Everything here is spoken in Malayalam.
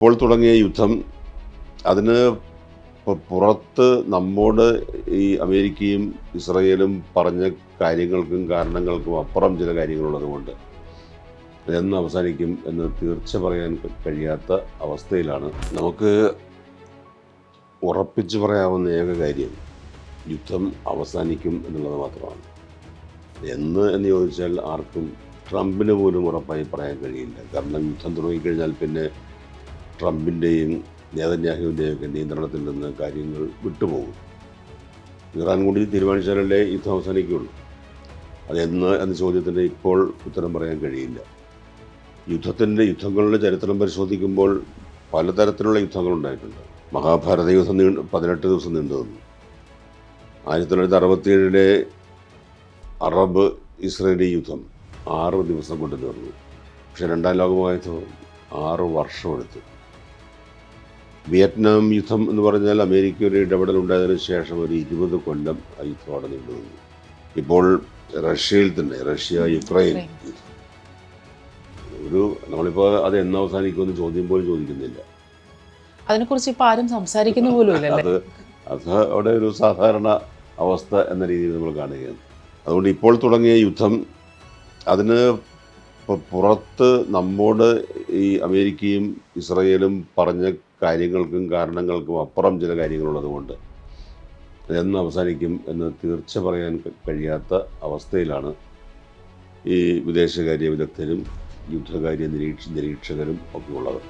ഇപ്പോൾ തുടങ്ങിയ യുദ്ധം അതിന് പുറത്ത് നമ്മോട് ഈ അമേരിക്കയും ഇസ്രയേലും പറഞ്ഞ കാര്യങ്ങൾക്കും കാരണങ്ങൾക്കും അപ്പുറം ചില കാര്യങ്ങളുള്ളത് കൊണ്ട് എന്ന് അവസാനിക്കും എന്ന് തീർച്ച പറയാൻ കഴിയാത്ത അവസ്ഥയിലാണ്. നമുക്ക് ഉറപ്പിച്ചു പറയാവുന്ന ഏക കാര്യം യുദ്ധം അവസാനിക്കും എന്നുള്ളത് മാത്രമാണ്. എന്ന് ചോദിച്ചാൽ ആർക്കും, ട്രംപിന് പോലും ഉറപ്പായി പറയാൻ കഴിയില്ല. കാരണം യുദ്ധം തുടങ്ങിക്കഴിഞ്ഞാൽ പിന്നെ ട്രംപിൻ്റെയും നേതന്യാഹുവിൻ്റെയും ഒക്കെ നിയന്ത്രണത്തിൽ നിന്ന് കാര്യങ്ങൾ വിട്ടുപോകും. ഇറാൻ കൂടി തീരുമാനിച്ചാലല്ലേ യുദ്ധം അവസാനിക്കുകയുള്ളൂ. അതെന്ന് എന്ന ചോദ്യത്തിന് ഇപ്പോൾ ഉത്തരം പറയാൻ കഴിയില്ല. യുദ്ധങ്ങളുടെ ചരിത്രം പരിശോധിക്കുമ്പോൾ പലതരത്തിലുള്ള യുദ്ധങ്ങളുണ്ടായിട്ടുണ്ട്. മഹാഭാരത യുദ്ധം 18 ദിവസം നീണ്ടു നിന്നു. 1967 അറബ് ഇസ്രയേലി യുദ്ധം 6 ദിവസം കൊണ്ട് തീർന്നു. പക്ഷെ 2ാം ലോകമഹായുദ്ധം 6 വർഷമെടുത്തു. വിയറ്റ്നാം യുദ്ധം എന്ന് പറഞ്ഞാൽ അമേരിക്ക ഒരു ഇടപെടൽ ഉണ്ടായതിനു ശേഷം ഒരു 20 കൊല്ലം ആ യുദ്ധം അവിടെ നീണ്ടു നിന്നു. ഇപ്പോൾ റഷ്യയിൽ തന്നെ യുക്രൈൻ യുദ്ധം നമ്മളിപ്പോൾ അത് എന്ന് അവസാനിക്കുമെന്ന് ചോദ്യം പോലും ചോദിക്കുന്നില്ല. അതിനെക്കുറിച്ച് ഇപ്പൊ ആരും സംസാരിക്കുന്ന പോലും അത് അവിടെ ഒരു സാധാരണ അവസ്ഥ എന്ന രീതിയിൽ നമ്മൾ കാണുകയാണ്. അതുകൊണ്ട് ഇപ്പോൾ തുടങ്ങിയ യുദ്ധം അതിന് പുറത്ത് നമ്മോട് ഈ അമേരിക്കയും ഇസ്രയേലും പറഞ്ഞ കാര്യങ്ങൾക്കും കാരണങ്ങൾക്കും അപ്പുറം ചില കാര്യങ്ങളുള്ളത് കൊണ്ട് എന്ന് അവസാനിക്കും എന്ന് തീർച്ച പറയാൻ കഴിയാത്ത അവസ്ഥയിലാണ് ഈ വിദേശകാര്യ വിദഗ്ധരും യുദ്ധകാര്യ നിരീക്ഷകരും ഒക്കെ ഉള്ളത്.